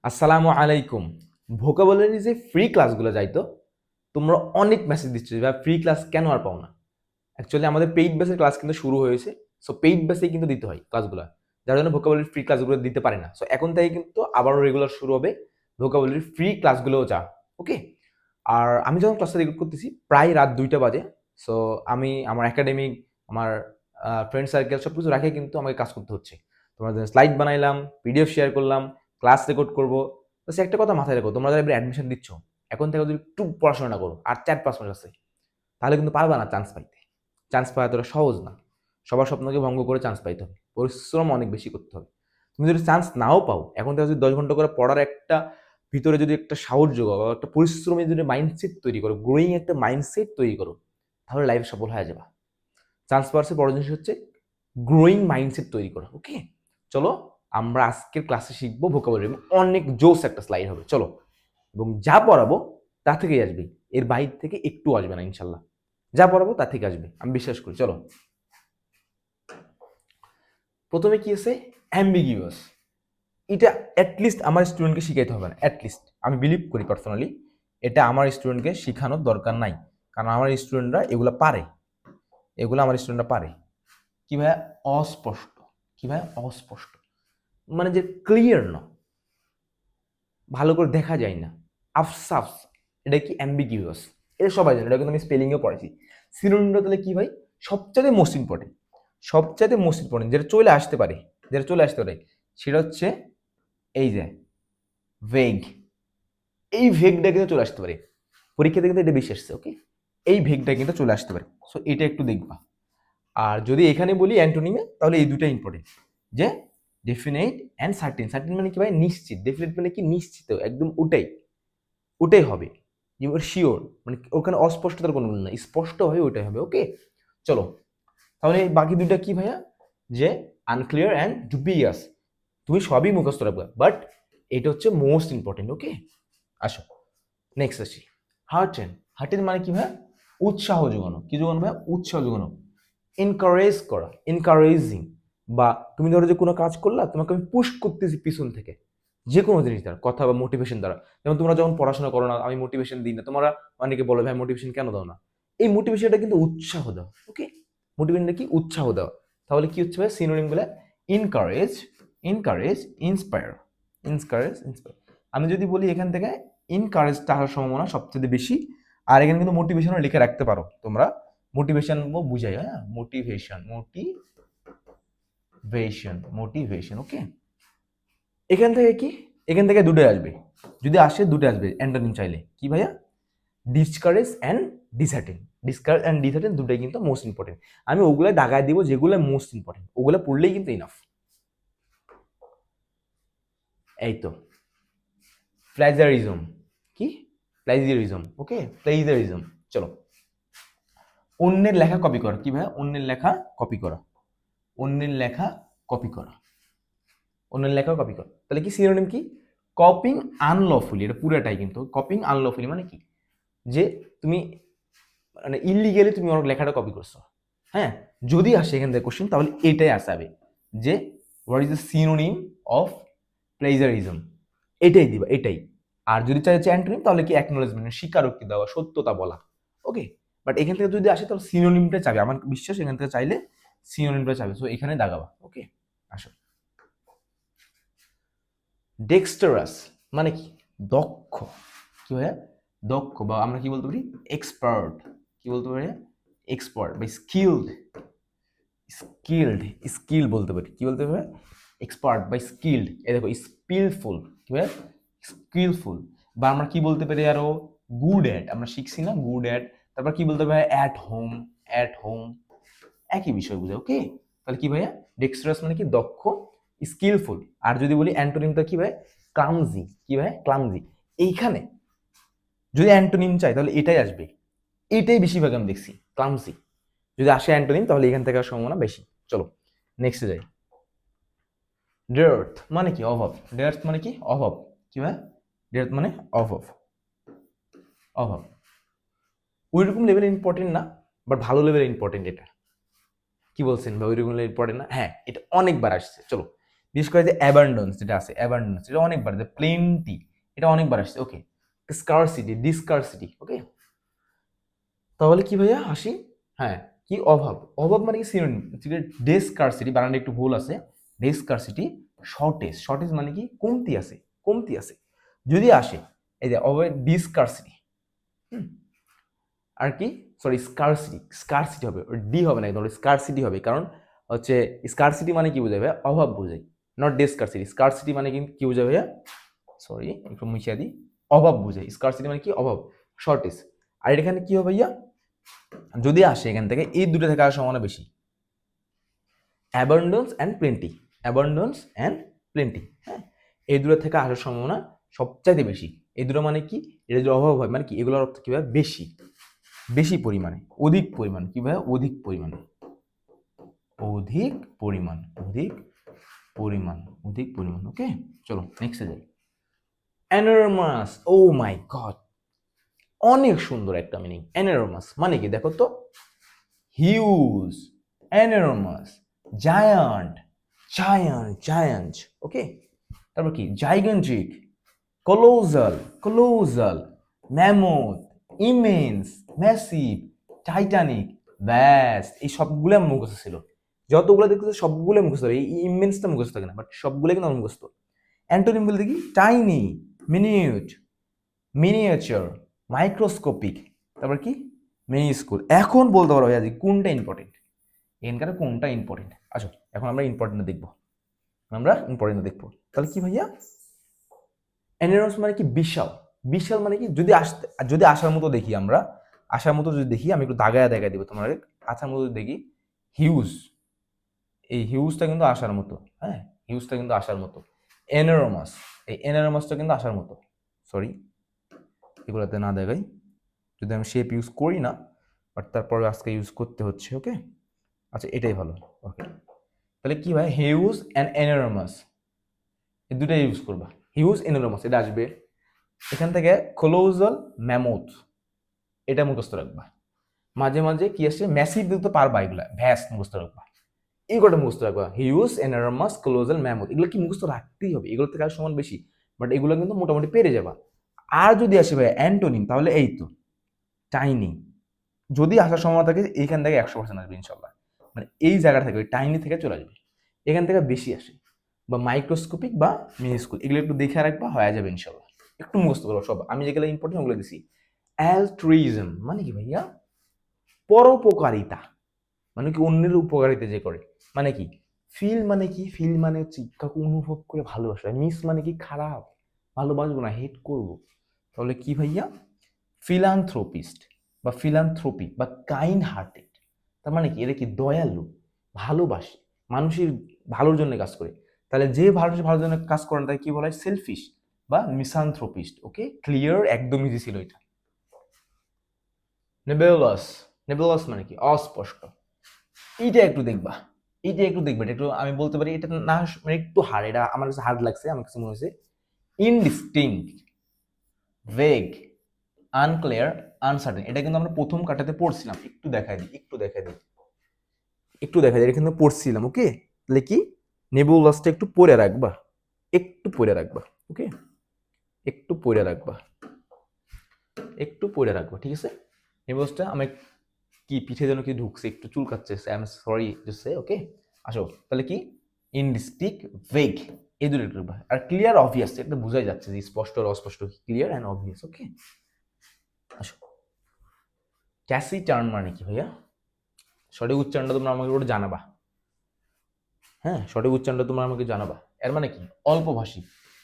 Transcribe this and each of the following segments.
আসসালামু আলাইকুম। ভোকাবুলারি যে ফ্রি ক্লাসগুলো যাইতো, তোমরা অনেক মেসেজ দিচ্ছ যে ফ্রি ক্লাস কেন আর পাও না। অ্যাকচুয়ালি আমাদের পেইড বেসের ক্লাস কিন্তু শুরু হয়েছে। সো পেইড বেসেই কিন্তু দিতে হয় ক্লাসগুলো, যার জন্য ভোকাবুলারি ফ্রি ক্লাসগুলো দিতে পারে না। সো এখন থেকে কিন্তু আবারও রেগুলার শুরু হবে ভোকাবুলারি ফ্রি ক্লাসগুলোও যা। ওকে। আর আমি যখন ক্লাসটা রেকর্ড করতেছি প্রায় রাত 2টা বাজে। সো আমি আমার একাডেমিক, আমার ফ্রেন্ড সার্কেল সব কিছু রাখে কিন্তু আমাকে কাজ করতে হচ্ছে। তোমাদের স্লাইড বানাইলাম, পিডিএফ শেয়ার করলাম, ক্লাস রেকর্ড করবো। বাস একটা কথা মাথায় রাখো, তোমরা যারা এবার অ্যাডমিশন দিচ্ছ, এখন থেকে যদি একটু পড়াশোনা না করো আর 4-5 মাস আছে, তাহলে কিন্তু পারবা না চান্স পাইতে। চান্স পাওয়া এতটা সহজ না। সবার স্বপ্নকে ভঙ্গ করে চান্স পাইতে হবে, পরিশ্রম অনেক বেশি করতে হবে। তুমি যদি চান্স নাও পাও, এখন থেকে যদি 10 ঘন্টা করে পড়ার একটা ভিতরে যদি একটা সাহস যোগাও, একটা পরিশ্রমী যদি মাইন্ডসেট তৈরি করো, গ্রোয়িং একটা মাইন্ডসেট তৈরি করো, তাহলে লাইফে সফল হয়ে যাবা। চান্স পাওয়ার বড় জিনিস হচ্ছে গ্রোয়িং মাইন্ডসেট তৈরি করা। ওকে, চলো আমরা আজকের ক্লাসে শিখবো ভোকাবুলারি। অনেক জোস একটা স্লাইড হবে, চলো। এবং যা পড়াবো তা থেকেই আসবে, এর বাইরে থেকে একটু আসবে না ইনশাল্লাহ। যা পড়াবো তা থেকে আসবে, আমি বিশ্বাস করি। চলো, প্রথমে কি আছে? অ্যাম্বিগিউয়াস। এটা অ্যাটলিস্ট আমার স্টুডেন্টকে শিখাইতে হবে না, অ্যাটলিস্ট আমি বিলিভ করি পার্সোনালি এটা আমার স্টুডেন্টকে শেখানোর দরকার নাই। কারণ আমার স্টুডেন্টরা এগুলো পারে, এগুলো আমার স্টুডেন্টরা পারে। কি ভাইয়া? অস্পষ্ট। কি ভাইয়া? অস্পষ্ট মানে যে ক্লিয়ার না, ভালো করে দেখা যায় না, আফসাফস, এটা কি অ্যাম্বিগিউয়াস। এটা সবাই জানে, এটা কিন্তু আমি স্পেলিংও পড়েছি। সিনোনিমটা তাহলে কি ভাই? সবচাইতে মোস্ট ইম্পর্টেন্ট, সবচাইতে মোস্ট ইম্পর্টেন্ট যেটা চলে আসতে পারে, যেটা চলে আসতে পারে সেটা হচ্ছে এই যে ভেগ। এই ভেগটা কিন্তু চলে আসতে পারে, পরীক্ষাতে কিন্তু এটা বেশি আসছে। ওকে, এই ভেগটা কিন্তু চলে আসতে পারে। সো এটা একটু দেখবা। আর যদি এখানে বলি অ্যান্টোনিমে, তাহলে এই দুটা ইম্পর্টেন্ট, যে ডেফিনেট অ্যান্ড সার্টিন। সার্টিন মানে কি ভাই? নিশ্চিত। ডেফিনেট মানে কি? নিশ্চিত, একদম ওটাই, ওটাই হবে। ইউ আর শিওর, মানে ওখানে অস্পষ্টতার কোনো না, স্পষ্ট হয় ওটাই হবে। ওকে, চলো তাহলে বাকি দুইটা কি ভাইয়া? যে আনক্লিয়ার অ্যান্ড ডুবিয়াস। তুমি সবই মুখস্থ রাখবে, বাট এটা হচ্ছে মোস্ট ইম্পর্টেন্ট। ওকে, আসো নেক্সট আসি। হার্টেন। হার্টেন মানে কি ভাইয়া? উৎসাহ যোগানো। কি যোগানো ভাইয়া? উৎসাহ যোগানো। এনকারেজ করা, এনকারেজিং। বা তুমি ধরো যে কোনো কাজ করলা, তোমাকে আমি পুশ করতেছি পিছন থেকে, যে কোনো জিনিস দ্বারা, কথা বা মোটিভেশন দ্বারা। যেমন তোমরা যখন পড়াশোনা করো না, আমি মোটিভেশন দিই না, তোমরা অনেকে বলো ভাই মোটিভেশন কেন দাও না? এই মোটিভেশনটা কিন্তু উৎসাহ দাও। ওকে, মোটিভেশনটা কি? উৎসাহ দাও। তাহলে কি হচ্ছে ভাই? সিনোনিম গুলো encourage, encourage, inspire, encourage, inspire. আমি যদি বলি এখান থেকে ইনকারেজটা হওয়ার সম্ভাবনা সবচেয়ে বেশি। আর এখানে কিন্তু মোটিভেশনও লিখে রাখতে পারো তোমরা। মোটিভেশন বুঝাই, হ্যাঁ, মোটিভেশন, মোটিভেশন, মোটিভেশন। ওকে, এখান থেকে কি? এখান থেকে দুটোই আসবে, যদি আসে দুটো আসবে অ্যান্টোনিম চাইলে। কি ভাইয়া? Discourage and dishearten. Discourage and dishearten দুটোই কিন্তু মোস্ট ইম্পর্টেন্ট। আমি ওগুলো দাগায় দিব যেগুলো মোস্ট ইম্পর্টেন্ট, ওগুলো পড়লেই কিন্তু ইনাফ। এই তো প্লেজারিজম। কি? প্লেজারিজম। ওকে, প্লেজারিজম। চলো, অন্যের লেখা কপি করা। কি ভাইয়া? অন্যের লেখা কপি করা, অন্যের লেখা কপি করা, অন্যের লেখা কপি করা। তাহলে কি সিনোনিম কি? কপিং আনলফুলি। এটা পুরোটাই কিন্তু কপিং আনলফুলি মানে কি? যে তুমি মানে ইলিগেলি তুমি অনেক লেখাটা কপি করছো। হ্যাঁ, যদি আসে এখান থেকে কোশ্চেন, তাহলে এটাই আসাবে যে what is the synonym of plagiarism, এটাই দিবা, এটাই। আর যদি চাইছে অ্যান্টোনিম, তাহলে কি অ্যাকনোলেজমেন্ট, স্বীকারোক্তি দেওয়া, সত্যতা বলা। ওকে, বাট এখান থেকে যদি আসে তাহলে সিনোনিমটা চাবে, আমার বিশ্বাস এখান থেকে চাইলে সিনোনিমটা চাবে। সো এখানে দাগাবা। ওকে, আসো। ডেক্সটারাস মানে কি? দক্ষ। কি হয়? দক্ষ, বা আমরা কি বলতে পারি? এক্সপার্ট। কি বলতে পারি? এক্সপার্ট বা স্কিলড। স্কিলড, স্কিল বলতে পারি। কি বলতে পারি? এক্সপার্ট বা স্কিলড। এই দেখো স্কিলফুল। কি হয়? স্কিলফুল। বা আমরা কি বলতে পারি আরো? Good at. আমরা শিখছি না গুড অ্যাট। তারপর কি বলতে পারি? অ্যাট হোম, অ্যাট হোম, একই বিষয় বুঝে। ওকে, তাহলে কি ভাইয়া? ডেক্সট্রাস মানে কি? দক্ষ, স্কিলফুল। আর যদি বলি অ্যান্টোনিমটা কি ভাই? ক্লামজি। কি ভাই? ক্লামজি। এইখানে যদি অ্যান্টোনিম চাই তাহলে এটাই আসবে, এটাই বেশিরভাগ আমি দেখছি, ক্লামজি। যদি আসে অ্যান্টোনিম, তাহলে এখান থেকে আসার সম্ভাবনা বেশি। চলো নেক্সটে যাই। ডেয়ার্থ মানে কি? অভাব। ডেয়ার্থ মানে কি? অভাব। কি ভাই? ডেয়ার্থ মানে অভাব, অভাব। ওইরকম লেভেলে ইম্পর্টেন্ট না, বাট ভালো লেভেলে ইম্পর্টেন্ট এটা। কি বলছেন ভাই? ওইরকম ইম্পর্টেন্ট না? হ্যাঁ, এটা অনেকবার আসছে। চলো বিশেষ করে যে অ্যাবান্ডন্স যেটা আছে, অ্যাবান্ডন্স এটা অনেকবার, যে প্লেন্টি এটা অনেকবার আসছে। ওকে, স্কারসিটি, ডিসকারসিটি। ওকে, তাহলে কি ভাইয়া আসি, হ্যাঁ কি অভাব, অভাব মানে কি সিনোনিম, ডেসকারসিটি বানানটা একটু ভুল আছে, ডেসকারসিটি, শর্টেজ, শর্টেজ মানে কি কমতি আছে, কমতি আছে যদি আসে, এই যে অভাব, ডিসকারসিটি। আর কি, সরি স্কারসিটি, স্কারসিটি হবে, ডি হবে না, একদম স্কারসিটি হবে, কারণ হচ্ছে স্কারসিটি মানে কি বোঝায় ভাইয়া, অভাব বোঝায়, নট ডেসকারসিটি। স্কারসিটি মানে কিন্তু কি বোঝায় ভাইয়া, সরি একটু মুছিয়ে দিই, অভাব বোঝায়। স্কারসিটি মানে কি অভাব, শর্টেজ। আর এখানে কি হবে ভাইয়া, যদি আসে এখান থেকে এই দুটো থেকে আসার সম্ভাবনা বেশি, অ্যাবান্ডন্স অ্যান্ড প্লেন্টি, অ্যাবান্ডন্স অ্যান্ড প্লেন্টি, হ্যাঁ এই দুটো থেকে আসার সম্ভাবনা সবচাইতে বেশি। এই দুটো মানে কি, এটা যদি অভাব হয় মানে কি, এগুলোর অর্থ কি ভাই, বেশি, বেশি পরিমাণে, অধিক পরিমাণ, কি ভাই অধিক পরিমাণ, অধিক পরিমাণ, অধিক পরিমাণ, অধিক পরিমাণ। ওকে, চলো নেক্সটে যাই। এনরমাস, ও মাই গড, অনেক সুন্দর একটা মিনিং। এনরমাস মানে কি দেখো তো, huge, enormous, giant, giant, giant. Okay, তারপর কি gigantic, colossal, colossal, mammoth, immense, massive, titanic. ব্যাস, এই সবগুলো আমার মুখস্থ ছিল, যতগুলো দেখতেছে সবগুলো মুখস্থ, এই ইমেন্সটা মুখস্থ থাকে না, বাট সবগুলো কিন্তু আমার মুখস্থ। অ্যান্টোনিম বলতে কি, টাইনি, মিনিউট, মিনিয়েচার, মাইক্রোস্কোপিক, তারপর কি মিনিস্কুল। এখন বলতে পারো ভাইয়া যে কোনটা ইম্পর্টেন্ট, এখানকার কোনটা ইম্পর্টেন্ট। আচ্ছা এখন আমরা ইম্পর্টেন্ট দেখবো, আমরা ইম্পর্টেন্ট দেখবো। তাহলে কি ভাইয়া, এনরস মানে কি বিশাল, বিশাল মানে কি যদি আসতে, যদি আসার মতো দেখি আমরা, আসার মতো যদি দেখি, আমি একটু দাগায় দেখাই দিব তোমার, আসার মতো দেখি, হিউজ, এই হিউজটা কিন্তু আসার মতো, হ্যাঁ হিউজটা কিন্তু আসার মতো। এনরমাস, এই এনরমাসটা কিন্তু আসার মতো, সরি এগুলোতে না দেখাই, যদি আমি শেপ ইউজ করি না, বাট তারপরে আজকে ইউজ করতে হচ্ছে। ওকে, আচ্ছা এটাই ভালো। ওকে, তাহলে কি ভাই, হিউজ অ্যান্ড এনরমাস, এই দুটাই ইউজ করবা, হিউজ এনরমাস এটা আসবে। এখান থেকে কোলোজাল, ম্যামথ, এটা মুখস্থ রাখবা। মাঝে মাঝে কি আসছে, ম্যাসিভ দিতে পারবা, এগুলা ভ্যাস মুখস্থ রাখবা, এই কটা মুখস্থ রাখবা, হিউজ, এনরমাস, কোলোজাল, ম্যামথ, এগুলো কি মুখস্থ রাখতেই হবে, এগুলো থেকে আর সমান বেশি, বাট এগুলো কিন্তু মোটামুটি পেরে যাবা। আর যদি আসে ভাই অ্যান্টোনিম, তাহলে এই তো টাইনি, যদি আসার সম্ভাবনা থাকে এইখান থেকে 100% আসবে ইনশাল্লাহ, মানে এই জায়গা থেকে ওই টাইনি থেকে চলে আসবে, এখান থেকে বেশি আসে, বা মাইক্রোস্কোপিক বা মিনিস্কুল, এগুলো একটু দেখে রাখবা, হয়ে যাবে ইনশাল্লাহ। একটু মুখস্থ করো সব, আমি যেগুলো ইম্পর্টেন্ট ওগুলো দিছি। অ্যালট্রুইজম মানে কি ভাইয়া, পরোপকারিতা, মানে কি অন্যের উপকারিতা যে করে, মানে কি ফিল, মানে কি ফিল মানে হচ্ছে কাউকে অনুভব করে ভালোবাসা, মিস মানে কি খারাপ, ভালোবাসবো না, হেট করবো। তাহলে কি ভাইয়া, ফিলান্থ্রোপিস্ট বা ফিলান্থ্রোপি বা কাইন্ড হার্টেড, তার মানে কি এরা কি দয়ালু, ভালোবাসে, মানুষের ভালোর জন্য কাজ করে। তাহলে যে মানুষের ভালোর জন্য কাজ করে না তাকে কি বলা হয়, সেলফিশ বা মিসানথ্রোপিস্ট। ওকে, ক্লিয়ার, একদম ইজি ছিল এটা। নেবুলাস, নেবুলাস মানে কি অস্পষ্ট, এইটা একটু দেখবা, এইটা একটু দেখবা, এটা একটু আমি বলতে পারি এটা না, মানে একটু হার্ড, এটা আমার কাছে হার্ড লাগছে, আমার কাছে মনে হয়েছে। ইনডিস্টিংক্ট, ভেগ, আনক্লিয়ার, আনসার্টেন, এটা কিন্তু আমরা প্রথম কাটাতে পড়ছিলাম, একটু দেখাই দিই, একটু দেখাই দিই, একটু দেখাই দিই, এটা কিন্তু পড়ছিলাম। ওকে, তাহলে কি নেবুলাসটা একটু পড়ে রাখবা, একটু পড়ে রাখবা। ওকে, একটু পড়ে রাখবা, একটু পড়ে রাখবা, ঠিক আছে। নেবুলাসটা আমি কি পিঠে যেন কি ঢুকছে, একটু চুলকাচ্ছে, I am sorry to say. Okay, আসো তাহলে কি ইনডিস্টিক, ভেগ, এই দুটো একটু, আর ক্লিয়ার, অবভিয়াস, এটা বোঝাই যাচ্ছে যে স্পষ্ট আর অস্পষ্ট, ক্লিয়ার অ্যান্ড অবভিয়াস। ওকে, আসো ট্যাসি টার্ন মানে কি ভাইয়া, সঠিক উচ্চারণটা তোমরা আমাকে ওটা জানাবা, হ্যাঁ সঠিক উচ্চারণটা তোমরা আমাকে জানাবা। এর মানে কি অল্পভাষী,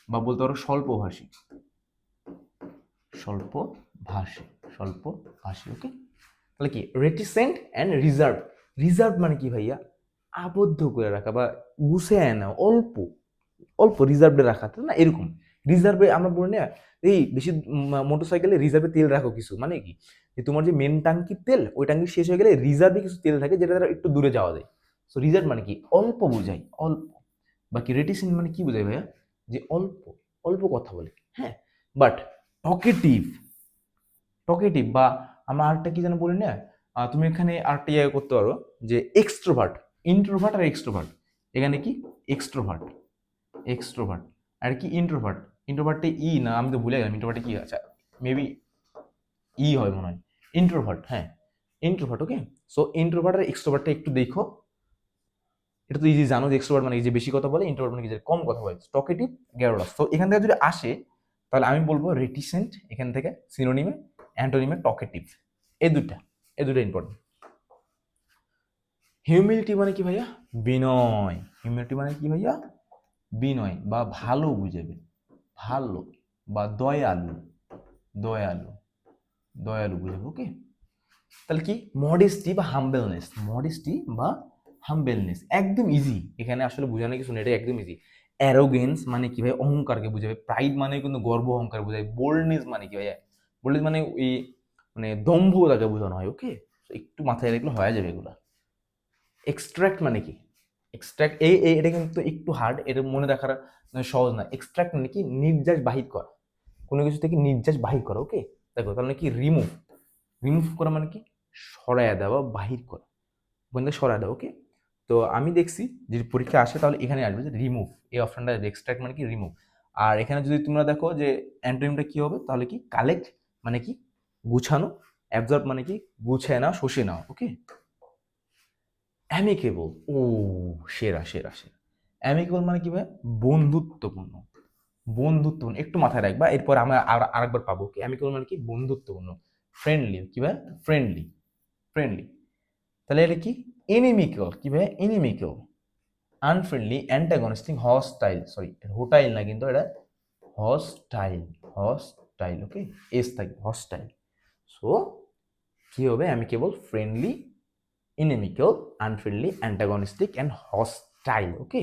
বা বলতে পারো স্বল্পভাষী, স্বল্পভাষী, স্বল্পভাষী। ওকে, তাহলে কি রেটিসেন্ট অ্যান্ড রিজার্ভ, রিজার্ভ মানে কি ভাইয়া, আবদ্ধ করে রাখা বা গুছিয়ে আনা, অল্প অল্প রিজার্ভে রাখা, তাই না, এরকম। রিজার্ভে আমরা বলি না, এই বেশি মোটরসাইকেলে রিজার্ভে তেল রাখো কিছু, মানে কি যে তোমার যে মেন টাঙ্কির তেল, ওই টাঙ্কি শেষ হয়ে গেলে রিজার্ভে কিছু তেল থাকে যেটা দ্বারা একটু দূরে যাওয়া যায়। সো রিজার্ভ মানে কি অল্প বোঝাই, অল্প। বাকি রেটিসেন্ট মানে কি বোঝায় ভাইয়া, যে অল্প, অল্প কথা বলে, হ্যাঁ। বাট টকেটিভ, টকেটিভ বা আমরা আরেকটা কি যেন বলি না, তুমি এখানে আরেকটা ইয়ে করতে পারো যে এক্সট্রোভার্ট, ইন্ট্রোভার্ট আর এক্সট্রোভার্ট, এখানে কি এক্সট্রোভার্ট, এক্সট্রোভার্ট। আর কি ইন্ট্রোভার্ট, ইন্ট্রোভার্টে ই না, আমি তো ভুলে গেলাম ইন্ট্রোভার্টে কি আছে, মেবি ই হয় মনে হয়, ইন্ট্রোভার্ট, হ্যাঁ ইন্ট্রোভার্ট। ওকে, সো ইন্ট্রোভার্ট আর এক্সট্রোভার্টটা একটু দেখো। এটা তো ইজি জানো যে এক্সট্রোভার্ট মানে কি যে বেশি কথা বলে, ইন্ট্রোভার্ট মানে কি যে কম কথা বলে, টকেটিভ, গ্যারোলাস। তো এখান থেকে যদি আসে তাহলে আমি বলবো রেটিসেন্ট, এখান থেকে সিনোনিমে অ্যান্টোনিমে টকেটিভ, এই দুটা ইম্পর্টেন্ট। হিউমিলিটি মানে কি ভাইয়া? বিনয়। হিউমিলিটি মানে কি ভাইয়া? বিনয় বা ভালো বুঝাবে, ভালো বা দয়ালু, দয়ালু, দয়ালু বুঝাবে। ওকে, তাহলে কি মডেস্টি বা হাম্বেলনেস, মডেস্টি বা হাম্বেলনেস একদম ইজি, এখানে আসলে বোঝানো কিছু না, এটা একদম ইজি। অ্যারোগেন্স মানে কি ভাই? অহংকারকে বোঝাবে। প্রাইড মানে কিন্তু গর্ব অহংকার বোঝায়। বোল্ডনেস মানে কি ভাইয়া? বোল্ডনেস মানে ওই মানে দম্ভটাকে বোঝানো হয়। ওকে, একটু মাথায় রাখলে হয়ে যাবে এগুলা। এক্সট্র্যাক্ট মানে কি? এক্সট্র্যাক্ট এটা কিন্তু একটু হার্ড, এটা মনে রাখার সহজ না। এক্সট্র্যাক্ট মানে কি নির্যাস বাহির করা, কোনো কিছু থেকে নির্যাস বাহির করা। ওকে, দেখো তাহলে কি রিমুভ, রিমুভ করা মানে কি সরাইয়া দেওয়া, বাহির করা, বন্ধু সরাই দেওয়া। ওকে, তো আমি দেখছি যে পরীক্ষা আসে তাহলে এখানে আসবে যে রিমুভ, এই অপশনটা এক্সট্র্যাক্ট মানে কি রিমুভ। আর এখানে যদি তোমরা দেখো যে অ্যান্টোনিমটা কি হবে তাহলে কি কালেক্ট মানে কি গুছানো, অ্যাবজর্ব মানে কি গুছায় না, শোষে নাও। ওকে, অ্যামিকেবল, ও সেরা সেরা সেরা। অ্যামিকেবল মানে কি ভাই? বন্ধুত্বপূর্ণ, বন্ধুত্বপূর্ণ, একটু মাথায় রাখবা, এরপর আমরা আরেকবার পাবো। কি অ্যামিকেবল মানে কি? বন্ধুত্বপূর্ণ। ফ্রেন্ডলি কি ভাই? Friendly, friendly. তাহলে এটা কি ইনিমিক্যাল, কি ভাই? Inimical. Unfriendly, antagonistic, hostile, sorry hostile না কিন্তু এটা হস্টাইল, হস্টাইল। ওকে, এস থাকবে, হস্টাইল। সো কি হবে? Amicable, friendly, inimical, unfriendly, antagonistic and hostile. Okay,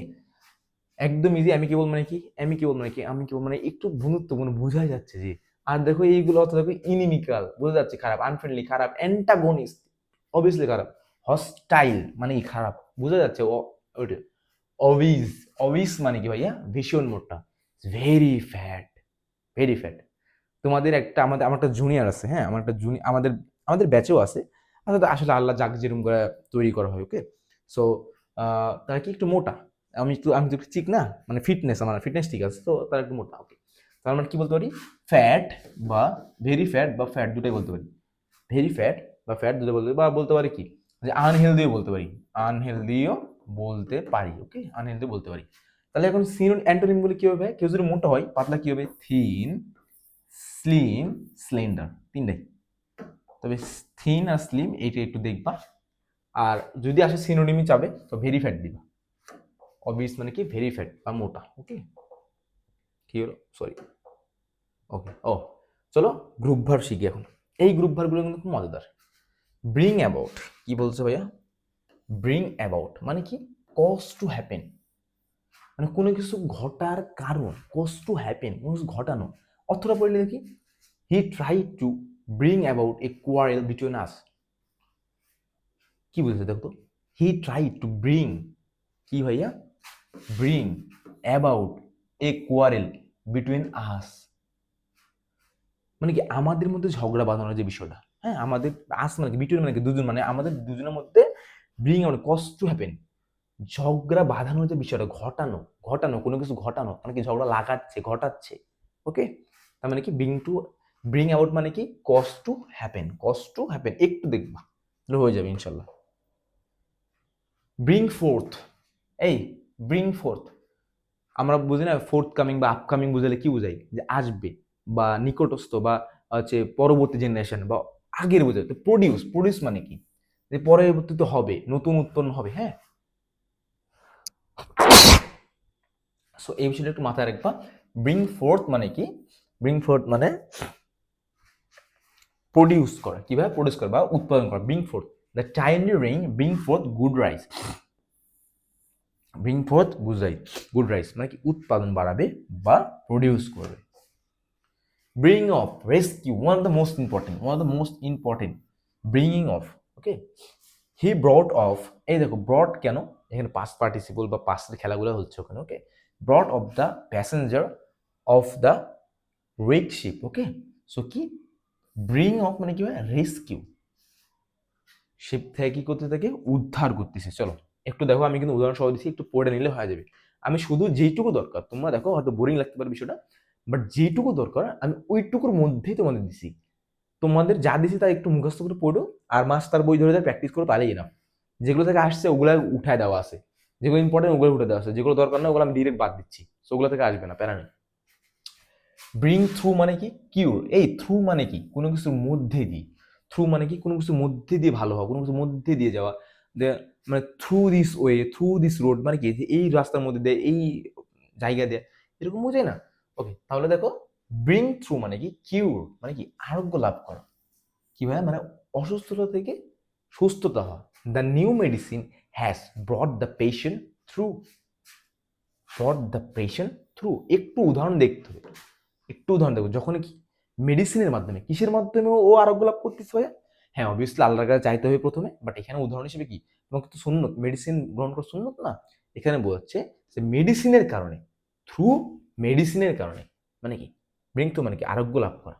একদম ইজি। অ্যামিকেবল মানে কি? অ্যামিকেবল মানে কি? অ্যামিকেবল মানে একটু বন্ধুত্বপূর্ণ, বোঝাই যাচ্ছে যে। আর দেখো এইগুলো অর্থ দেখো, ইনিমিক্যাল বোঝা যাচ্ছে খারাপ, আনফ্রেন্ডলি খারাপ, অ্যান্টাগনিস্ট অবভিয়াসলি খারাপ, হস্টাইল মানে কি খারাপ, বোঝা যাচ্ছে। ওইটা অবিজ, অবিজ মানে কি ভাইয়া? ভীষণ মোটা, ভেরি ফ্যাট, ভেরি ফ্যাট। তোমাদের একটা আমার একটা জুনিয়র আছে, হ্যাঁ আমার একটা জুনিয়র, আমাদের আমাদের ব্যাচেও আছে। আসলে আসলে আল্লাহ যাকে যেরকম করে তৈরি করা হয়। ওকে, সো তারা কি একটু মোটা, আমি তো একটু চিক না, মানে ফিটনেস, আমার ফিটনেস ঠিক আছে, তো তারা একটু মোটা। ওকে, তার মানে কি বলতে পারি? ফ্যাট বা ভেরি ফ্যাট বা ফ্যাট দুটাই বলতে পারি। ভেরি ফ্যাট বা ফ্যাট দুটো বলতে পারি, বা বলতে পারি কি যে আনহেলদিও বলতে পারি, আনহেলদিও বলতে পারি। ওকে, আনহেলদি বলতে পারি। তাহলে এখন সিনোনিম অ্যান্টোনিম বলে কি হবে? কেউ যদি মোটা হয়, পাতলা কি হবে? থিন, স্লিম, স্লেন্ডার, তিনটাই। তবে থিন আর স্লিম এইটা একটু দেখবা। আর যদি আসে সিনোনিমই চাবে তো ভেরি ফ্যাট দিবা। অবিস মানে কি? ভেরি ফ্যাট বা মোটা। ওকে, কি হলো? সরি। ওকে, ও চলো গ্রুপ ভার্ব শিখি এখন। এই গ্রুপ ভার্বগুলো কিন্তু খুব মজাদার। ব্রিং অ্যাবাউট, কি বলছে ভাইয়া? ব্রিং অ্যাবাউট মানে কি? কজ টু হ্যাপেন, মানে কোনো কিছু ঘটার কারণ, কজ টু হ্যাপেন, কোনো কিছু ঘটানো। অর্থটা পড়লে দেখি, হি try to bring about a quarrel between us. কি বলছে দেখো তো? হি ট্রাই টু ব্রিং, কি ভাইয়া? Bring about a quarrel between us, মানে কি আমাদের মধ্যে ঝগড়া বাঁধানোর যে বিষয়টা, হ্যাঁ আমাদের আস মানে কি বিটুইন মানে কি দুজন, মানে আমাদের দুজনের মধ্যে ব্রিং মানে কজ টু হ্যাপেন, ঝগড়া বাঁধানোর যে বিষয়টা, ঘটানো, ঘটানো কোনো কিছু ঘটানো মানে কি ঝগড়া লাগাচ্ছে, ঘটাচ্ছে। ওকে, তার মানে কি ব্রিং টু, ব্রিং আউট মানে কি cause to happen, cause to happen, একটু দেখবা তাহলে হয়ে যাবে ইনশাল্লাহ। ব্রিং ফোর্থ, এই ব্রিং ফোর্থ আমরা বুঝি না, ফোর্থ কামিং বা আপকামিং বুঝালে কি বুঝাই? যে আসবে বা নিকটস্থ বা হচ্ছে পরবর্তী জেনারেশন বা আগের বোঝায়। তো প্রডিউস, প্রডিউস মানে কি? যে পরবর্তীতে হবে, নতুন উৎপন্ন হবে। হ্যাঁ, সো এই বিষয়টা একটু মাথায় রাখবা। ব্রিং ফোর্থ মানে কি? ব্রিং ফোর্থ মানে প্রডিউস করা, কিভাবে প্রডিউস করা বা উৎপাদন করা। Bring fourth the timely rain bring fourth good rice, bring fourth good rice মানে কি উৎপাদন বাড়াবে বা প্রডিউস করবে। Bring of, rescue, one of the most important, bringing of. Okay, he ব্রট of, এই দেখো ব্রট কেন, এখানে পাস্ট পার্টিসিপল বা পাস্টের খেলাগুলো হচ্ছে ওখানে। Okay, brought off the passenger of the wreck ship. Okay, so কি ব্রিং অফ মানে কি হয়? রেস্কিউ, শিপ থেকে কি করতে থাকে? উদ্ধার করতেছে। চলো একটু দেখো, আমি কিন্তু উদাহরণ সহ দিচ্ছি, একটু পড়ে নিলে হয়ে যাবে। আমি শুধু যেইটুকু দরকার, তোমরা দেখো হয়তো বোরিং লাগতে পারে বিষয়টা, বাট যেইটুকু দরকার আমি ওইটুকুর মধ্যেই তোমাদের দিছি। তোমাদের যা দিছি তা একটু মুখস্থ করে পড়ো, আর মাস্টার বই ধরে প্র্যাকটিস করো, তাহলেই না। যেগুলো থেকে আসছে ওগুলো উঠায় দেওয়া আছে, যেগুলো ইম্পর্টেন্ট ওগুলো উঠে দেওয়া আছে, যেগুলো দরকার না ওগুলো আমি ডিরেক্ট বাদ দিচ্ছি, ওগুলো থেকে আসবে না, প্যারা নেই। ব্রিং থ্রু মানে কি? কিউর। এই থ্রু মানে কি? কোনো কিছুর মধ্যে দিয়ে। থ্রু মানে কি? কোনো কিছুর মধ্যে দিয়ে ভালো হওয়া, কোনো কিছুর মধ্যে দিয়ে যাওয়া। মানে through this way, through this road মানে কি? এই রাস্তার মধ্যে দিয়ে, এই জায়গা দিয়ে, এরকম বোঝায় না? ওকে, তাহলে দেখো ব্রিং থ্রু মানে কি? কিউর মানে কি? আরোগ্য লাভ করা। কি ভাই? মানে অসুস্থতা থেকে সুস্থতা হওয়া। The new medicine has brought the patient through. ব্রট the patient through. একটু উদাহরণ দেখতে হবে, একটু উদাহরণ দেবো। যখন কি মেডিসিনের মাধ্যমে, কিসের মাধ্যমে ও আরোগ্য লাভ করতেছে ভাইয়া? হ্যাঁ, অবভিয়াসলি আল্লাহর কাছে চাইতে হবে প্রথমে, বাট এখানে উদাহরণ হিসেবে কি তোমাকে তো সুন্নত, মেডিসিন গ্রহণ করা সুন্নত না? এখানে বোঝাচ্ছে যে মেডিসিনের কারণে, থ্রু মেডিসিনের কারণে, মানে কি ব্রিং টু মানে কি আরোগ্য লাভ করা।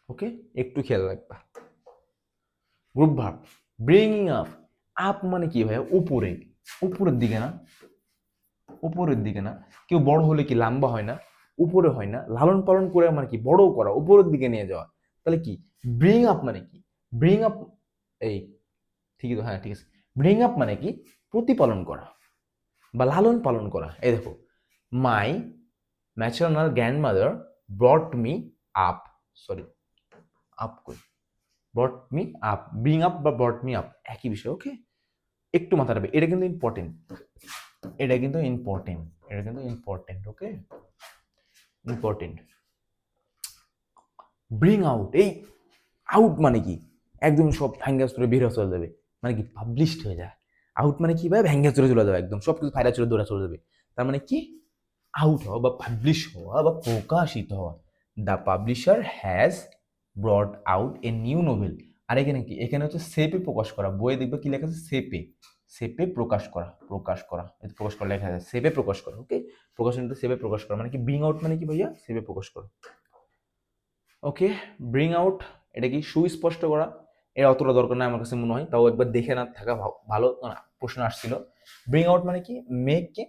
ওকে, একটু খেয়াল রাখবা। Group verb bringing up. Up মানে কি ভাইয়া? উপরে, উপরের দিকে না? উপরের দিকে না? কেউ বড় হলে কি লম্বা হয় না? উপরে হয় না? লালন পালন করে মানে কি বড় করা, উপরের দিকে নিয়ে যাওয়া। তাহলে কি ব্রিং আপ মানে কি? ব্রিং আপ, এই ঠিকই তো, হ্যাঁ ঠিক আছে। ব্রিং আপ মানে কি? প্রতিপালন করা বা লালন পালন করা। এই দেখো, my maternal grandmother brought me up, sorry up কই, brought me up. Bring up বা ব্রট মি আপ একই বিষয়। ওকে, একটু মাথা রাখবে, এটা কিন্তু ইম্পর্টেন্ট, এটা কিন্তু ইম্পর্টেন্ট, এটা কিন্তু ইম্পর্টেন্ট। ওকে, ইম্পর্টেন্ট। ব্রিং আউট, এই আউট মানে কি? একদম সব ভ্যাঙ্গা চুরে বের হয়ে চলে যাবে, মানে কি পাবলিশড হয়ে যায়। আউট মানে কি ভাই? ভ্যাঙ্গা চুরে চলে যাবে, একদম সব কিছু ফাইরা চুরে দৌড়া চলে যাবে। তার মানে কি? আউট হওয়া বা পাবলিশ হওয়া বা প্রকাশিত হওয়া। The publisher has brought out a new novel. আর এখানে কি? এখানে হচ্ছে সেপে প্রকাশ করা। বইয়ে দেখবে কি লেখা আছে? সেপে, সেপে প্রকাশ করা, প্রকাশ করা, প্রকাশ করা লেখা আছে, সেপে প্রকাশ করা। ওকে, প্রকাশনটা সেপে প্রকাশ করা মানে কি? ব্রিং আউট মানে কি ভাইয়া? সেপে প্রকাশ করা। ওকে, ব্রিং আউট এটা কি? সুস্পষ্ট করা। এর অতটা দরকার নাই আমার কাছে মনে হয়, তাও একবার দেখে না থাকা ভালো। প্রশ্ন আসছিল। ব্রিং আউট মানে কি? মেক কে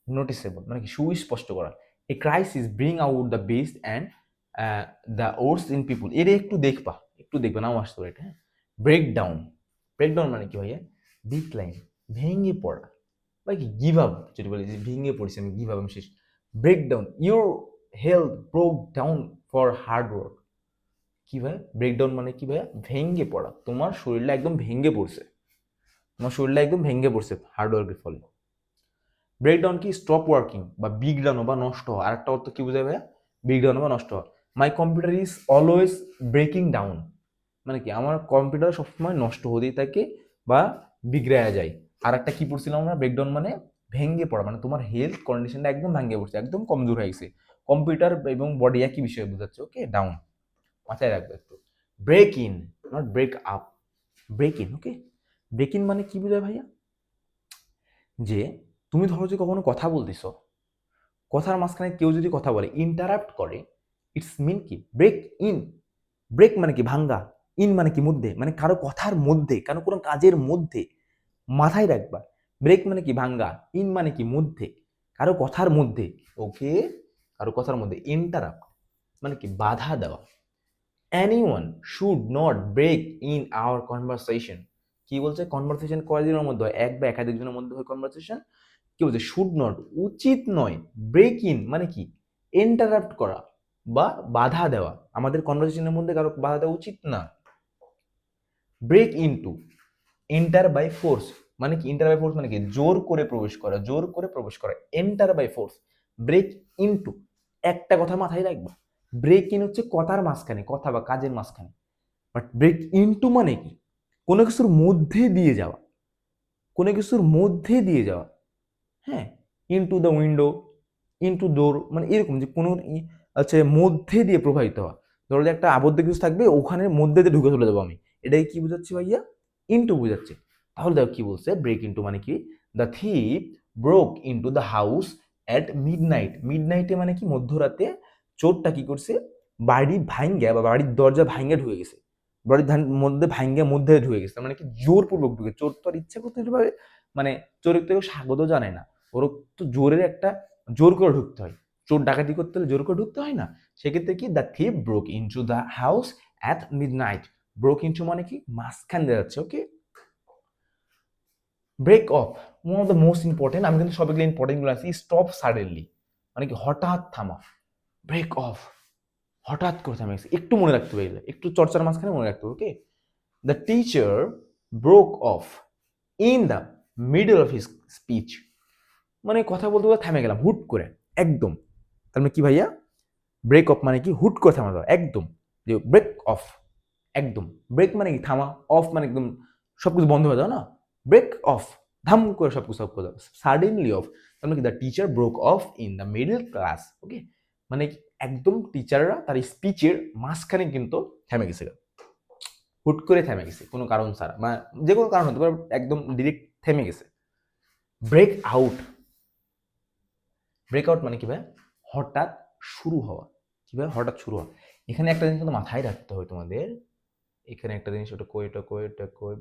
নোটিসেবল, মানে কি সুস্পষ্ট করা। A crisis bring out the best and the worst in people. এটা একটু দেখবা, একটু দেখবে, নাও আসতে পারে এটা। হ্যাঁ, ব্রেক ডাউন, ব্রেক ডাউন মানে কি ভাইয়া? ডিক্লাইন, ভেঙে পড়া বা কি গিভ আপ, যদি বলি যে ভেঙে পড়ছি আমি, গিভ আপ, আমি শেষ। Break down, your health broke down for hard work. কি ভাই? ব্রেকডাউন মানে কি ভাইয়া? ভেঙে পড়া, তোমার শরীরটা একদম ভেঙে পড়ছে, তোমার শরীরটা একদম ভেঙে পড়ছে হার্ডওয়ার্কের ফলে। ব্রেকডাউন কি? স্টপ ওয়ার্কিং বা বিগ ডাউন বা নষ্ট হওয়া। আরেকটা অর্থ কি বোঝায় ভাইয়া? বিগ ডাউন বা নষ্ট হওয়া। My computer is always breaking down, মানে কি আমার কম্পিউটার সবসময় নষ্ট হতেই থাকে বা বিগড়ায়া যায়। আর একটা কি পড়ছিলাম আমরা? ব্রেকডাউন মানে ভেঙে পড়া, মানে তোমার হেলথ কন্ডিশনটা একদম ভেঙে পড়ছে, একদম কমজোর হয়ে গেছে। কম্পিউটার এবং বডি একই বিষয়ে বোঝাচ্ছে। ওকে, ডাউন মাথায় রাখবে একটু। Break in, not break up, break in. Okay, break in মানে কি বোঝায় ভাইয়া? যে তুমি ধরো যে কখনো কথা বলতেছ, কথার মাঝখানে কেউ যদি কথা বলে, ইন্টারাপ্ট করে, ইটস মিন কি? Break in. ব্রেক মানে কি? ভাঙ্গা। ইন মানে কি? মধ্যে, মানে কারো কথার মধ্যে, কারো কোনো কাজের মধ্যে। মাথায় রাখবা, ব্রেক মানে কি? ভাঙ্গা। ইন মানে কি? মধ্যে, কারো কথার মধ্যে। ওকে, কারো কথার মধ্যে। ইন্টারাপ্ট মানে কি? বাধা দেওয়া। anyone should not break in our conversation। কি বলছে? কনভারসেশন কয়জনের মধ্যে হয়? এক বা একাধিকজনের মধ্যে হয় কনভারসেশন। কি বলছে? শুড নট, উচিত নয়। ব্রেক ইন মানে কি? ইন্টারাপ্ট করা বা বাধা দেওয়া। আমাদের কনভারসেশনের মধ্যে কারো বাধা দেওয়া উচিত না। Break into, enter by force মানে কি? এন্টার বাই ফোর্স মানে কি? জোর করে প্রবেশ করা, জোর করে প্রবেশ করা। Enter by force, break into. একটা কথা মাথায় রাখবা, ব্রেক ইন হচ্ছে কথার মাঝখানে, কথা বা কাজের মাঝখানে। বাট ব্রেক ইনটু মানে কি? কোনো কিছুর মধ্যে দিয়ে যাওয়া, কোনো কিছুর মধ্যে দিয়ে যাওয়া। হ্যাঁ, ইনটু দ্য উইন্ডো, ইনটু ডোর, মানে এরকম যে কোনো আচ্ছা মধ্যে দিয়ে প্রবাহিত হওয়া। ধরো যে একটা আবদ্ধ কিছু থাকবে, ওখানে মধ্যে দিয়ে ঢুকে চলে যাবো আমি, এটাই কি বোঝাচ্ছি ভাইয়া? ইনটু বোঝাচ্ছে। তাহলে দেখো কি বলছে? ব্রেক ইনটু মানে কি? The thief broke into the house at mid night. Mid নাইটে মানে কি? মধ্যরাতে চোরটা কি করছে? বাড়ি ভাঙ্গা বা বাড়ির দরজা ভাঙ্গা ঢুকে গেছে, বাড়ির মধ্যে ভাঙ্গা ঢুকে গেছে, মানে কি জোরপূর্বক ঢুকে। চোর তো আর ইচ্ছা করতে ভাবে, মানে চোরের থেকে স্বাগত জানে না, ওর তো জোরের একটা জোর করে ঢুকতে হয়, চোর ডাকাতি করতে হলে জোর করে ঢুকতে হয় না, সেক্ষেত্রে কি the thief broke into the house at midnight, broke into মানে কি মাঝখান দিয়ে যাচ্ছে, okay. Break off, one of the most important, আমি কিন্তু সবগুলো ইম্পর্টেন্টগুলো আছি। স্টপ সাডেনলি মানে কি হঠাৎ থামা, ব্রেক অফ হঠাৎ করে থামে গেছে, একটু মনে রাখতে হবে, একটু চর্চার মাঝখানে মনে রাখতে হবে, okay. The teacher broke off in the middle of his speech, মানে কথা বলতে বলতে থেমে গেলাম হুট করে একদম, তার মানে কি ভাইয়া, ব্রেক অফ মানে কি হুট করে থামা যাওয়া একদম, যে ব্রেক অফ একদম, ব্রেক মানে কি থামা, অফ মানে একদম সবকিছু বন্ধ হয়ে যাও না, ব্রেক অফ ধাম করে সবকিছু অফ করে দাও, সাডেনলি অফ, তার মানে কি the teacher broke off in the middle class, okay, মানে একদম টিচাররা তার স্পিচের মাঝখানে কিন্তু থেমে গেছে, হুট করে থেমে গেছে কোনো কারণ ছাড়া, মানে যে কোনো কারণ হতে পারে, একদম ডিরেক্ট থেমে গেছে। ব্রেক আউট, ব্রেকআউট মানে কি ভাই হঠাৎ শুরু হওয়া, কি ভাই হঠাৎ শুরু হওয়া। এখানে একটা জিনিস কিন্তু মাথায় রাখতে হবে তোমাদের, এখানে একটা জিনিস, ওটা কই এটা কই এটা কই,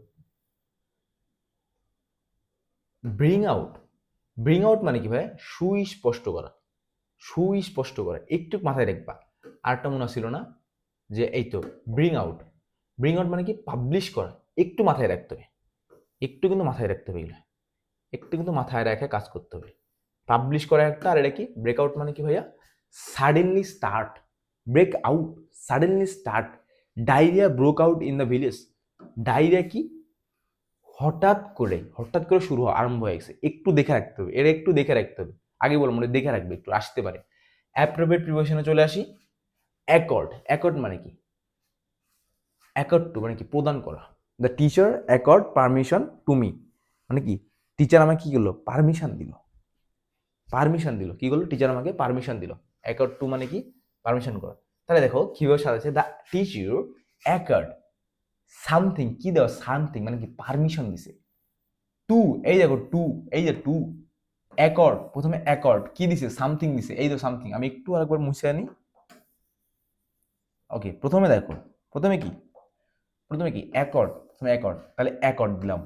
ব্রিং আউট, ব্রিং আউট মানে কি ভাই সুস্পষ্ট করা, সুস্পষ্ট করা, একটু মাথায় রাখবা। আরটা মনে ছিল না, যে এই তো ব্রিং আউট, ব্রিং আউট মানে কি পাবলিশ করা, একটু মাথায় রাখতে হবে, একটু কিন্তু মাথায় রাখতে হবে, এগুলো একটু কিন্তু মাথায় রেখে কাজ করতে হবে। পাবলিশ করা একটা, আর এটা কি ব্রেকআউট মানে কি ভাইয়া suddenly start, break out suddenly start, diarrhoea broke out in the village, diarrhoea কি হঠাৎ করে শুরু হওয়া আরম্ভ হয়ে গেছে, একটু দেখে রাখতে হবে, এটা একটু দেখে রাখতে হবে, আগে বলবো মানে দেখে রাখবে, একটু আসতে পারে। অ্যাপ্রোপ্রিয়েট প্রিপোজিশনে চলে আসি, অ্যাকর্ড, অ্যাকর্ড মানে কি, অ্যাকর্ড টু মানে কি প্রদান করা, the teacher accord permission to me, মানে কি টিচার আমাকে কি করলো পারমিশন দিল, পারমিশন দিল, কি করলো টিচার আমাকে পারমিশন দিল, অ্যাকর্ড টু মানে কি পারমিশন করা। তাহলে দেখো কিভাবে সাজাচ্ছে, দ্য টিচার অ্যাকর্ড সামথিং, কি দেওয়া সামথিং মানে কি পারমিশন দিছে, টু এই দেখো টু, এই যে টু অ্যাকর্ড, প্রথমে অ্যাকর্ড কি দিছে সামথিং দিছে, এই তো সামথিং, আমি একটু আরেকবার মুছে আনি, ওকে। প্রথমে দেখো প্রথমে কি, প্রথমে কি অ্যাকর্ড, প্রথমে অ্যাকর্ড, তাহলে অ্যাকর্ড দিলাম,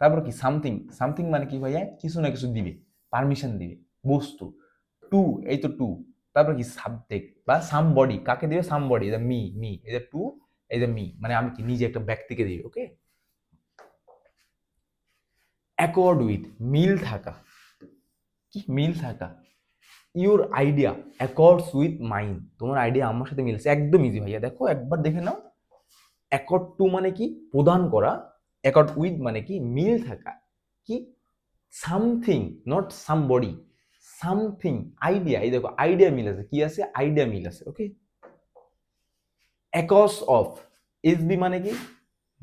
তারপর কি সামথিং, সামথিং মানে কি ভাইয়া কিছু না কিছু দিবে, পারমিশন দিবে, বস্তু, টু এই তো টু, তারপর কি সাবজেক্ট বা সামবডি, কাকে দিবে সামবডি, এই যে মি, মি এই যে টু, এই যে মি মানে আমি কি নিজে একটা ব্যক্তিকে দিবে, ওকে। অ্যাকর্ড উইথ মিল থাকা, কি মিল থাকা, your idea accords with mind, তোমার আইডিয়া আমার সাথে মিলছে, একদম ইজি ভাইয়া, দেখো একবার দেখে নাও। অ্যাকর্ড টু মানে কি প্রদান করা, অ্যাকর্ড উইথ মানে কি মিল থাকা, কি something not somebody, something idea, এই দেখো আইডিয়া মিল আছে, কি আছে আইডিয়া মিল আছে, ওকে। অ্যাকস অফ, এস বি মানে কি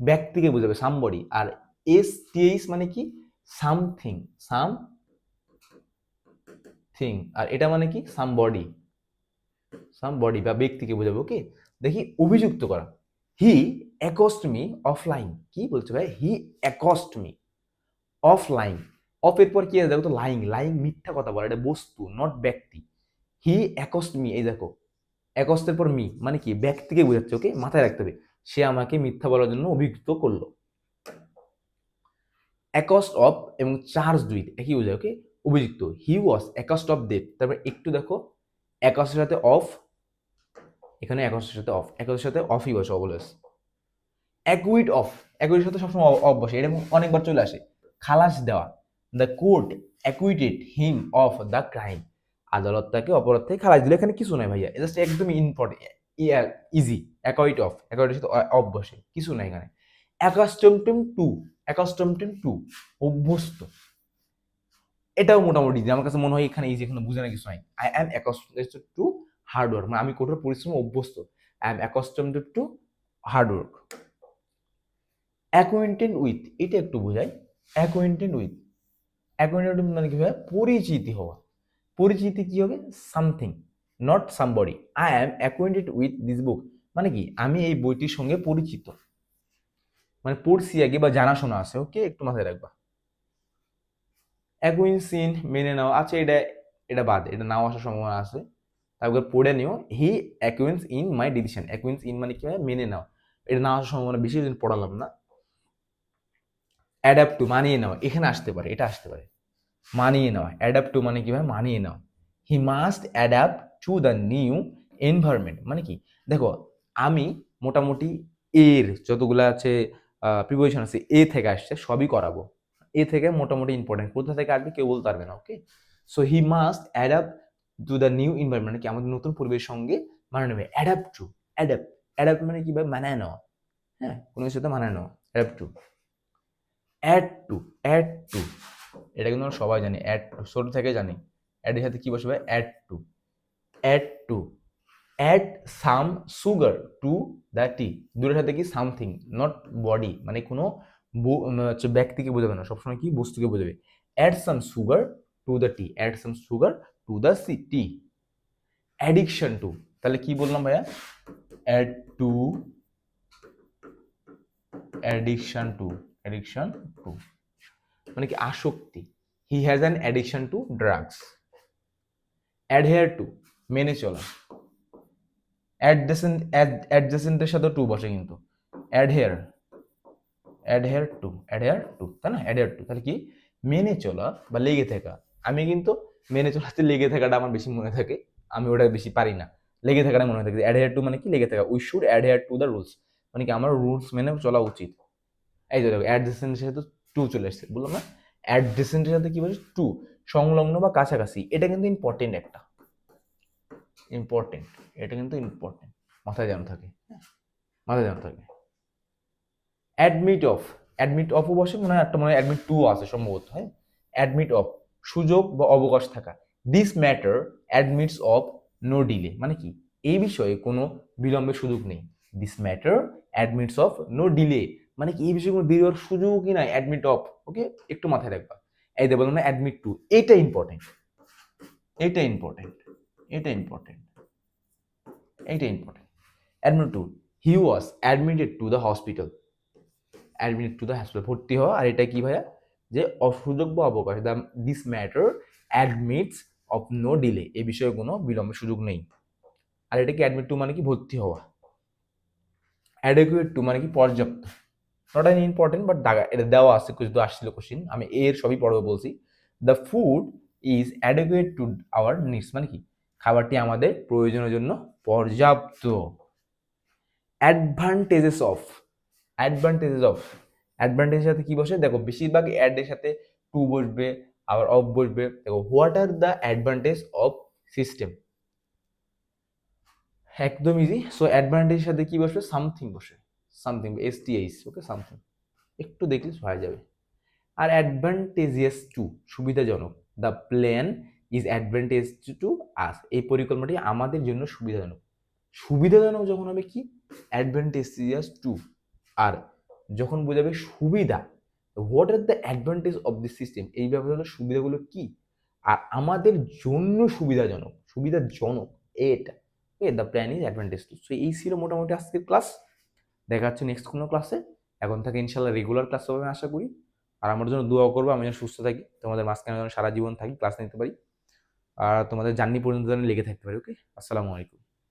ব্যক্তিকে বোঝাবে সামবডি, আর এস টিএইচ মানে কি সামথিং, সামথিং, আর এটা মানে কি সামবডি, সামবডি বা ব্যক্তিকে বোঝাবে, ওকে। দেখি অভিযুক্ত করা, হি অ্যাকস্ট মি অফলাইন, কি বলছে ভাই হি অ্যাকস্ট মি অফলাইন, অফ এর পর কি আছে দেখো তো লাইং, লাইং মিথ্যা কথা বলা, এটা বস্তু নট ব্যক্তি, হি অ্যাকস্ট মি এই দেখো অ্যাকস্টের পর মি মানে কি ব্যক্তিকে বোঝাচ্ছে, ওকে মাথায় রাখতে হবে, সে আমাকে মিথ্যা বলার জন্য অভিযুক্ত করলো। অ্যাকস্ট অফ এবং চার্জ দুই একই বোঝায়, ওকে অভিযুক্ত, হি ওয়াজ অ্যাকস্ট অফ ডেথ, তারপর একটু দেখো অ্যাকস্টের সাথে অফ, এখানে অ্যাকস্টের সাথে অফ, অ্যাকস্টের সাথে অফই বসে অলওয়েজ। অ্যাকুইট অফ, অ্যাকুইটের সাথে সবসময় অফ বসে, এটা অনেকবার চলে আসে, খালাস দেওয়া, the court acquitted him of the crime, আদালত তাকে অপরাধ থেকে খালাস দিল, এখানে কিছু নাই ভাইয়া, জাস্ট একদমই ইম্পর্টেন্ট ইজি, অ্যাকুইট অফ, অ্যাকুইটের সাথে অফ বসে, কিছু নাই এখানে। অ্যাকাস্টমড টু, অ্যাকাস্টমড টু অভ্যস্ত, এটাও মোটামুটি ইজি, আমার কাছে মনে হয় এখানে ইজি, এখানে বুঝানোর কিছু নাই। I am accustomed to hard work, মানে আমি কঠোর পরিশ্রম অভ্যস্ত, I am accustomed to hard work. Acquainted with, এটা একটু বোঝাই, অ্যাকোয়েন্টেড উইথ, অ্যাকোয়েন্টেড মানে কি ভাই পরিচিতি হওয়া, পরিচিতি কি হবে something not somebody, I am acquainted with this book মানে কি আমি এই বইটির সঙ্গে পরিচিত, মানে পড়ছি আগে বা জানাশোনা আছে, ওকে একটু মাথায় রাখবা। অ্যাকুইন্সিন মেনে নাও, আচ্ছা এটা এটা বাদ, এটা নাও আসার সম্ভাবনা আছে, তারপর পড়ে নিও, হি অ্যাকুইন্স ইন মাই ডিসিশন, অ্যাকুইন্স ইন মানে কি মেনে নাও, এটা না আসার সম্ভাবনা বেশি দিন পড়ালাম না। অ্যাডাপ্ট টু মানিয়ে নাও, এখানে আসতে পারে, এটা আসতে পারে, মানিয়ে নেওয়া। অ্যাডাপ্ট টু মানে কি ভাই? মানিয়ে নেওয়া। হি must adapt to the new environment মানে কি? দেখো আমি মোটামুটি এর যতগুলো আছে প্রিপোজিশন আছে এ থেকে আসছে সবই করাবো। এ থেকে মোটামুটি ইম্পর্টেন্ট, কোথা থেকে আসবে কেউ বলতে পারবে না। Okay, so he must adapt to the new environment কি আমাদের নতুন পরিবেশের সঙ্গে মানিয়ে নেবে। অ্যাডাপ্ট টু, অ্যাডাপ্ট অ্যাডাপ্ট মানে কি ভাই? মানায় নেওয়া। হ্যাঁ, কোনো কিছুর সাথে মানায় নেওয়া। Adapt to. Add to, add to এটা কিন্তু আমরা সবাই জানি। অ্যাড টু ছোট থেকে জানি। অ্যাড এর সাথে কি বসবে? Add to. Add to, add some sugar to the tea. দুটোর সাথে কি? সামথিং, নট বডি, মানে কোনো হচ্ছে ব্যক্তিকে বোঝাবে না, সবসময় কি বস্তুকে বোঝাবে। Add some sugar to the tea, add some sugar to the tea. Addiction to, তাহলে কি বললাম ভাইয়া? Add to, addiction to, addiction to মানে কি? আসক্তি। He has an addiction to drugs. Adhere to, মেনে চলা। অ্যাডজেসেন্টের সাথে টু বসে কিন্তু। Adhere, adhere to, adhere to, তাই না? অ্যাডহেয়ার টু তাহলে কি? মেনে চলা বা লেগে থাকা। আমি কিন্তু মেনে চলাতে লেগে থাকাটা আমার বেশি মনে থাকে, আমি ওটা বেশি পারি না। লেগে থাকাটা মনে থাকে। অ্যাডহেয়ার টু মানে কি? লেগে থাকা। We should adhere to the rules মানে কি? আমার রুলস মেনে চলা উচিত। এই যে দেখো অ্যাডজেসেন্টের সাথে টু চলে এসছে, বললাম না? অ্যাডজেসেন্টের সাথে কি বলছে? টু, সংলগ্ন বা কাছাকাছি। এটা কিন্তু ইম্পর্টেন্ট একটা, ইম্পর্টেন্ট, এটা কিন্তু ইম্পর্টেন্ট, মাথায় যেন থাকে, মাথায় যেন থাকে। অ্যাডমিট অফ, অ্যাডমিট অফও বসে মনে হয়, একটা মনে হয় অ্যাডমিট টু আছে সম্ভবত। হ্যাঁ, অ্যাডমিট অফ সুযোগ বা অবকাশ থাকা। This matter admits of no delay মানে কি? এই বিষয়ে কোনো বিলম্বের সুযোগ নেই। This matter admits of no delay মানে কি? এই বিষয়ে কোনো দেরি হওয়ার সুযোগই নাই। অ্যাডমিট অফ, ওকে, একটু মাথায় রাখবা। এই দেবো না অ্যাডমিট টু, এটা ইম্পর্টেন্ট, এটা ইম্পর্টেন্ট, এটা ইম্পর্টেন্ট, এইটা important. Admit to, he was admitted to the hospital. Admit to the hospital, ভর্তি হওয়া। আর এটা কি ভাইয়া? যে অসুযোগ বা অবকাশ। The this matter admits of no delay, এই বিষয়ে কোনো বিলম্বের সুযোগ নেই। আর এটা কি? অ্যাডমিট টু মানে কি? ভর্তি হওয়া। অ্যাডেকুয়েট টু মানে কি? পর্যাপ্ত। নট অ্যান ইম্পর্টেন্ট বাট এটা দেওয়া আছে, কিছু আসছিল কোশ্চিন, আমি এর সবই পড়বে বলছি। The food is অ্যাডেকুয়েট to our needs মানে কি? খাবারটি আমাদের প্রয়োজনের জন্য পর্যাপ্ত। অ্যাডভান্টেজেস অফ, অ্যাডভান্টেজেস অফ, অ্যাডভান্টেজের সাথে কি বসে? দেখো বেশিরভাগ অ্যাড এর সাথে টু বসবে, আবার অফ বসবে। দেখো what are the advantage of system, একদম ইজি। সো অ্যাডভান্টেজের সাথে কি বসবে? সামথিং বসে, সামথিং, এসটিএইচ, ওকে, সামথিং। একটু দেখলে হয়ে যাবে। আর অ্যাডভান্টেজিয়াস টু, সুবিধাজনক। The plan is advantage to us, এই পরিকল্পনাটি আমাদের জন্য সুবিধাজনক। সুবিধাজনক যখন হবে কি? Advantageous two. আর যখন বোঝাবে সুবিধা, what are the advantage of this system, এই ব্যাপারে সুবিধাগুলো কি আর আমাদের জন্য সুবিধাজনক, সুবিধাজনক এটা। Okay, the plan is advantage to. So এই ছিল মোটামুটি আজকের ক্লাস। দেখা হচ্ছে নেক্সট কোনো ক্লাসে। এখন থেকে ইনশাল্লাহ রেগুলার ক্লাস হবে আশা করি। আর আমার জন্য দোয়া করবো, আমি যেন সুস্থ থাকি, তোমাদের মাঝখানে যেন সারা জীবন থাকি, ক্লাস নিতে পারি, আর তোমাদের জার্নি পর্যন্ত যেন লেগে থাকতে পারি। ওকে, আসসালামু আলাইকুম।